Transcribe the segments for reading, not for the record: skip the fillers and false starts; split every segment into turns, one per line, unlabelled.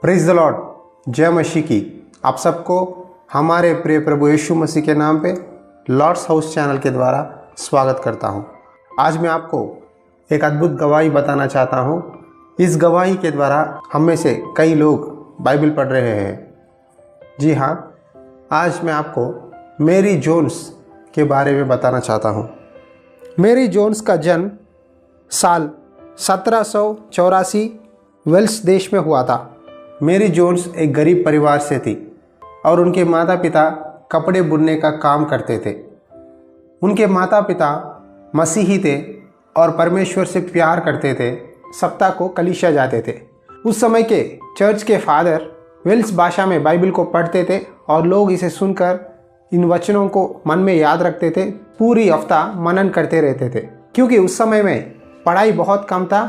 Praise the Lord, जय मसीह की। आप सबको हमारे प्रिय प्रभु यीशु मसीह के नाम पे लॉर्ड्स हाउस चैनल के द्वारा स्वागत करता हूं। आज मैं आपको एक अद्भुत गवाही बताना चाहता हूं। इस गवाही के द्वारा हम में से कई लोग बाइबल पढ़ रहे हैं। जी हाँ, आज मैं आपको मेरी जोन्स के बारे में बताना चाहता हूं। मेरी जोन्स का जन्म साल 1784 वेल्स देश में हुआ था। मेरी जोन्स एक गरीब परिवार से थी और उनके माता पिता कपड़े बुनने का काम करते थे। उनके माता पिता मसीही थे और परमेश्वर से प्यार करते थे। सप्ताह को कलीसिया जाते थे। उस समय के चर्च के फादर वेल्स भाषा में बाइबल को पढ़ते थे और लोग इसे सुनकर इन वचनों को मन में याद रखते थे। पूरी हफ्ता मनन करते रहते थे, क्योंकि उस समय में पढ़ाई बहुत कम था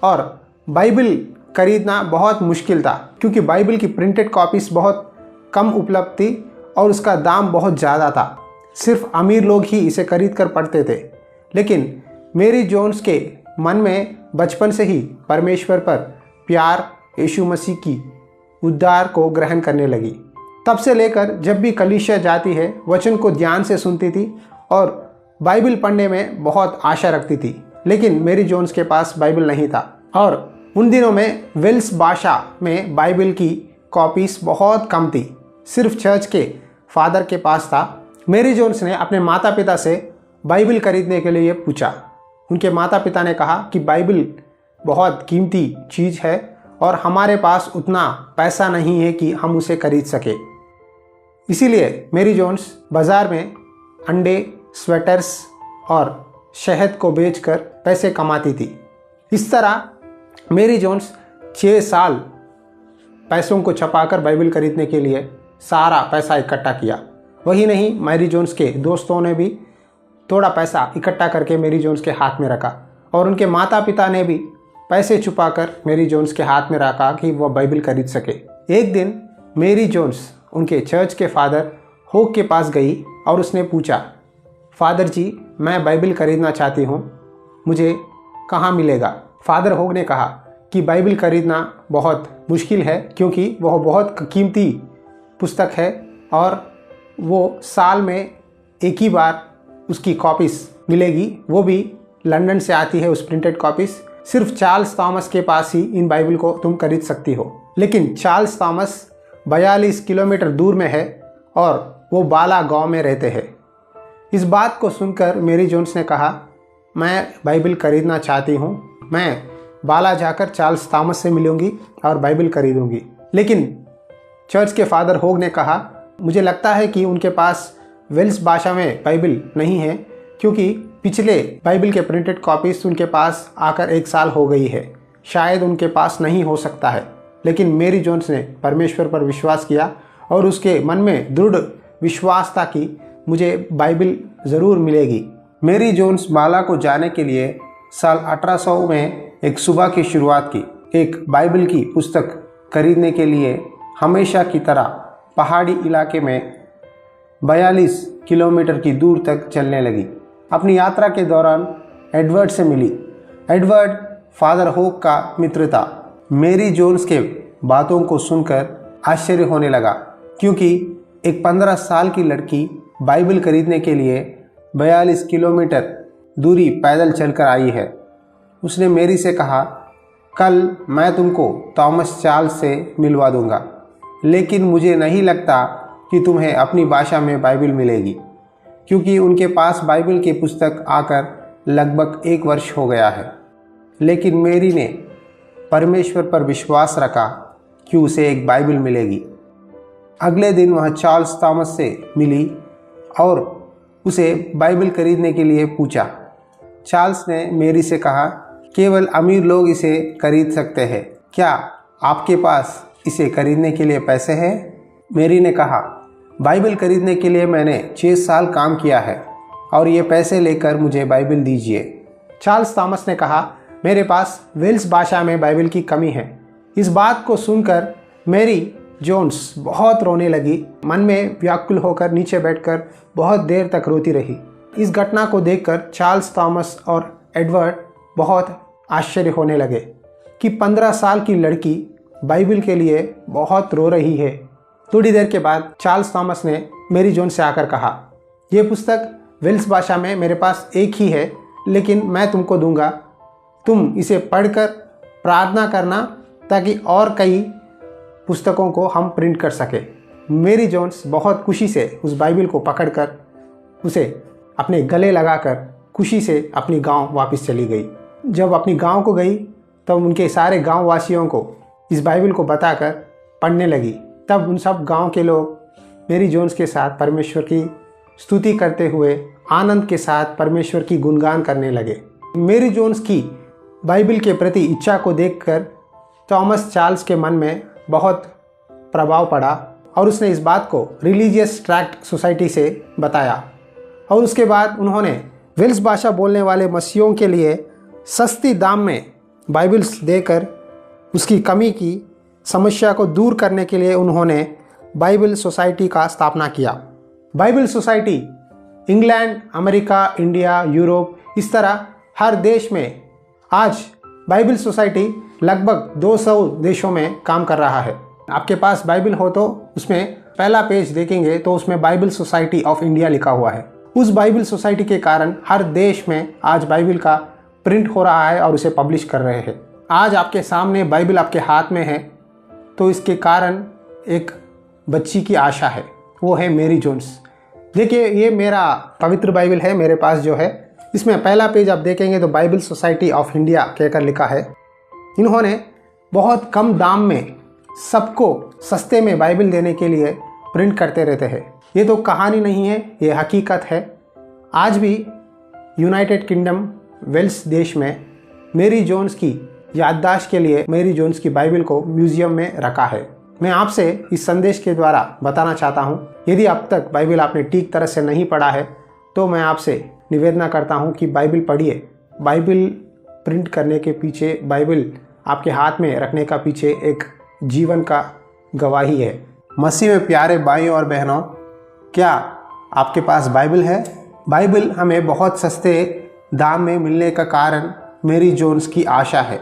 और बाइबल खरीदना बहुत मुश्किल था, क्योंकि बाइबल की प्रिंटेड कॉपीज़ बहुत कम उपलब्ध थी और उसका दाम बहुत ज़्यादा था। सिर्फ अमीर लोग ही इसे खरीद कर पढ़ते थे। लेकिन मेरी जोन्स के मन में बचपन से ही परमेश्वर पर प्यार, यीशु मसीह की उद्धार को ग्रहण करने लगी। तब से लेकर जब भी कलीसिया जाती है, वचन को ध्यान से सुनती थी और बाइबल पढ़ने में बहुत आशा रखती थी। लेकिन मेरी जोन्स के पास बाइबल नहीं था और उन दिनों में वेल्स भाषा में बाइबल की कॉपीज़ बहुत कम थी। सिर्फ चर्च के फादर के पास था। मेरी जोन्स ने अपने माता पिता से बाइबल खरीदने के लिए पूछा। उनके माता पिता ने कहा कि बाइबल बहुत कीमती चीज़ है और हमारे पास उतना पैसा नहीं है कि हम उसे खरीद सके। इसीलिए मेरी जोन्स बाज़ार में अंडे, स्वेटर्स और शहद को बेचकर पैसे कमाती थी। इस तरह मेरी जोन्स 6 साल पैसों को छपाकर बाइबल खरीदने के लिए सारा पैसा इकट्ठा किया। वही नहीं, मेरी जोन्स के दोस्तों ने भी थोड़ा पैसा इकट्ठा करके मेरी जोन्स के हाथ में रखा और उनके माता पिता ने भी पैसे छुपाकर मेरी जोन्स के हाथ में रखा कि वह बाइबल खरीद सके। एक दिन मेरी जोन्स उनके चर्च के फादर होग के पास गई और उसने पूछा, फादर जी, मैं बाइबल खरीदना चाहती हूँ, मुझे कहाँ मिलेगा? फादर होग ने कहा कि बाइबल खरीदना बहुत मुश्किल है, क्योंकि वह बहुत कीमती पुस्तक है और वो साल में एक ही बार उसकी कॉपीज़ मिलेगी, वो भी लंदन से आती है उस प्रिंटेड कॉपीज़। सिर्फ चार्ल्स थॉमस के पास ही इन बाइबल को तुम खरीद सकती हो। लेकिन चार्ल्स थॉमस 42 किलोमीटर दूर में है और वो बाला गांव में रहते हैं। इस बात को सुनकर मेरी जोन्स ने कहा, मैं बाइबल खरीदना चाहती हूँ, मैं बाला जाकर चार्ल्स थॉमस से मिलूंगी और बाइबल खरीदूंगी। लेकिन चर्च के फादर होग ने कहा, मुझे लगता है कि उनके पास वेल्स भाषा में बाइबल नहीं है, क्योंकि पिछले बाइबल के प्रिंटेड कॉपीज़ उनके पास आकर 1 साल हो गई है, शायद उनके पास नहीं हो सकता है। लेकिन मेरी जोन्स ने परमेश्वर पर विश्वास किया और उसके मन में दृढ़ विश्वास था कि मुझे बाइबल ज़रूर मिलेगी। मेरी जोन्स बाला को जाने के लिए साल 1800 में एक सुबह की शुरुआत की। एक बाइबल की पुस्तक खरीदने के लिए हमेशा की तरह पहाड़ी इलाके में 42 किलोमीटर की दूर तक चलने लगी। अपनी यात्रा के दौरान एडवर्ड से मिली। एडवर्ड फादर होग का मित्र था। मेरी जोन्स के बातों को सुनकर आश्चर्य होने लगा, क्योंकि एक 15 साल की लड़की बाइबल खरीदने के लिए 42 किलोमीटर दूरी पैदल चलकर आई है। उसने मेरी से कहा, कल मैं तुमको थॉमस चार्ल्स से मिलवा दूंगा, लेकिन मुझे नहीं लगता कि तुम्हें अपनी भाषा में बाइबल मिलेगी, क्योंकि उनके पास बाइबल की पुस्तक आकर लगभग 1 वर्ष हो गया है। लेकिन मेरी ने परमेश्वर पर विश्वास रखा कि उसे एक बाइबल मिलेगी। अगले दिन वह चार्ल्स थॉमस से मिली और उसे बाइबल खरीदने के लिए पूछा। चार्ल्स ने मेरी से कहा, केवल अमीर लोग इसे खरीद सकते हैं, क्या आपके पास इसे खरीदने के लिए पैसे हैं? मेरी ने कहा, बाइबल खरीदने के लिए मैंने 6 साल काम किया है और ये पैसे लेकर मुझे बाइबल दीजिए। चार्ल्स थॉमस ने कहा, मेरे पास वेल्स भाषा में बाइबल की कमी है। इस बात को सुनकर मेरी जोन्स बहुत रोने लगी। मन में व्याकुल होकर नीचे बैठकर बहुत देर तक रोती रही। इस घटना को देखकर चार्ल्स थॉमस और एडवर्ड बहुत आश्चर्य होने लगे कि 15 साल की लड़की बाइबल के लिए बहुत रो रही है। थोड़ी देर के बाद चार्ल्स थॉमस ने मैरी जोन्स से आकर कहा, ये पुस्तक वेल्स भाषा में मेरे पास एक ही है, लेकिन मैं तुमको दूंगा। तुम इसे पढ़कर प्रार्थना करना ताकि और कई पुस्तकों को हम प्रिंट कर सके। मैरी जोन्स बहुत खुशी से उस बाइबल को पकड़कर उसे अपने गले लगाकर खुशी से अपनी गांव वापस चली गई। जब अपनी गांव को गई तब उनके सारे गांव वासियों को इस बाइबल को बताकर पढ़ने लगी। तब उन सब गांव के लोग मैरी जोन्स के साथ परमेश्वर की स्तुति करते हुए आनंद के साथ परमेश्वर की गुणगान करने लगे। मैरी जोन्स की बाइबल के प्रति इच्छा को देखकर थॉमस चार्ल्स के मन में बहुत प्रभाव पड़ा और उसने इस बात को रिलीजियस ट्रैक्ट सोसाइटी से बताया। और उसके बाद उन्होंने वेल्स भाषा बोलने वाले मसीहों के लिए सस्ती दाम में बाइबल्स देकर उसकी कमी की समस्या को दूर करने के लिए उन्होंने बाइबल सोसाइटी का स्थापना किया। Bible society England, America, India, Europe, इस तरह हर देश में आज बाइबल सोसाइटी लगभग 200 देशों में काम कर रहा है। आपके पास बाइबल हो तो उसमें पहला पेज देखेंगे तो उसमें बाइबल सोसाइटी ऑफ इंडिया लिखा हुआ है। उस बाइबल सोसाइटी के कारण हर देश में आज बाइबल का प्रिंट हो रहा है और उसे पब्लिश कर रहे हैं। आज आपके सामने बाइबल आपके हाथ में है तो इसके कारण एक बच्ची की आशा है, वो है मैरी जोन्स। देखिए, ये मेरा पवित्र बाइबल है मेरे पास जो है। इसमें पहला पेज आप देखेंगे तो बाइबल सोसाइटी ऑफ इंडिया कहकर लिखा है। इन्होंने बहुत कम दाम में सबको सस्ते में बाइबल देने के लिए प्रिंट करते रहते हैं। ये तो कहानी नहीं है, ये हकीकत है। आज भी यूनाइटेड किंगडम वेल्स देश में मैरी जोन्स की याददाश्त के लिए मैरी जोन्स की बाइबल को म्यूजियम में रखा है। मैं आपसे इस संदेश के द्वारा बताना चाहता हूँ, यदि अब तक बाइबल आपने ठीक तरह से नहीं पढ़ा है तो मैं आपसे निवेदना करता हूँ कि बाइबल पढ़िए। बाइबल प्रिंट करने के पीछे, बाइबल आपके हाथ में रखने का पीछे एक जीवन का गवाही है। मसीह में प्यारे भाइयों और बहनों, क्या आपके पास बाइबल है? बाइबल हमें बहुत सस्ते दाम में मिलने का कारण मैरी जोन्स की आशा है।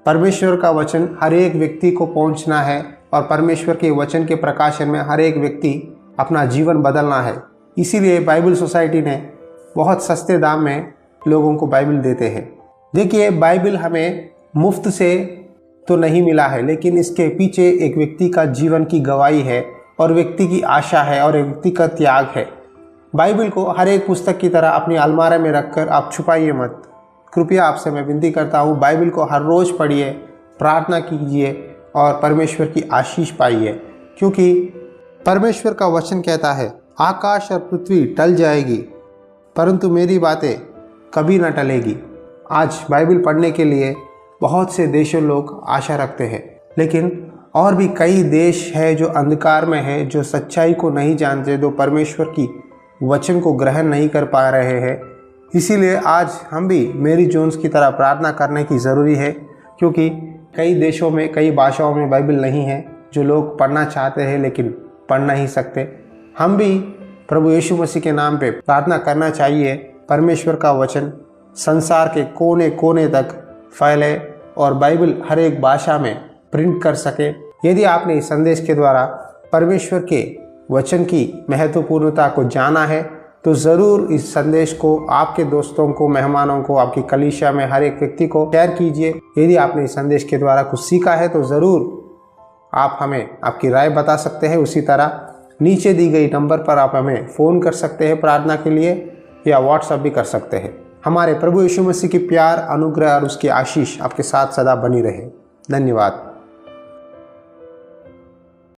परमेश्वर का वचन हर एक व्यक्ति को पहुंचना है और परमेश्वर के वचन के प्रकाशन में हर एक व्यक्ति अपना जीवन बदलना है। इसीलिए बाइबल सोसाइटी ने बहुत सस्ते दाम में लोगों को बाइबल देते हैं। देखिए, बाइबल हमें मुफ्त से तो नहीं मिला है, लेकिन इसके पीछे एक व्यक्ति का जीवन की गवाही है और व्यक्ति की आशा है और एक व्यक्ति का त्याग है। बाइबल को हर एक पुस्तक की तरह अपनी अलमारी में रखकर आप छुपाइए मत। कृपया आपसे मैं विनती करता हूँ, बाइबल को हर रोज़ पढ़िए, प्रार्थना कीजिए और परमेश्वर की आशीष पाइए, क्योंकि परमेश्वर का वचन कहता है, आकाश और पृथ्वी टल जाएगी परंतु मेरी बातें कभी न टलेगी। आज बाइबल पढ़ने के लिए बहुत से देशों लोग आशा रखते हैं, लेकिन और भी कई देश है जो अंधकार में है, जो सच्चाई को नहीं जानते, जो परमेश्वर की वचन को ग्रहण नहीं कर पा रहे हैं। इसीलिए आज हम भी मैरी जोन्स की तरह प्रार्थना करने की ज़रूरी है, क्योंकि कई देशों में, कई भाषाओं में बाइबल नहीं है, जो लोग पढ़ना चाहते हैं लेकिन पढ़ नहीं सकते। हम भी प्रभु यीशु मसीह के नाम पे प्रार्थना करना चाहिए, परमेश्वर का वचन संसार के कोने कोने तक फैले और बाइबल हर एक भाषा में प्रिंट कर सके। यदि आपने इस संदेश के द्वारा परमेश्वर के वचन की महत्वपूर्णता को जाना है तो ज़रूर इस संदेश को आपके दोस्तों को, मेहमानों को, आपकी कलीसिया में हर एक व्यक्ति को शेयर कीजिए। यदि आपने इस संदेश के द्वारा कुछ सीखा है तो ज़रूर आप हमें आपकी राय बता सकते हैं। उसी तरह नीचे दी गई नंबर पर आप हमें फ़ोन कर सकते हैं प्रार्थना के लिए, या व्हाट्सएप भी कर सकते हैं। हमारे प्रभु यीशु मसीह की प्यार, अनुग्रह और उसकी आशीष आपके साथ सदा बनी रहे। धन्यवाद।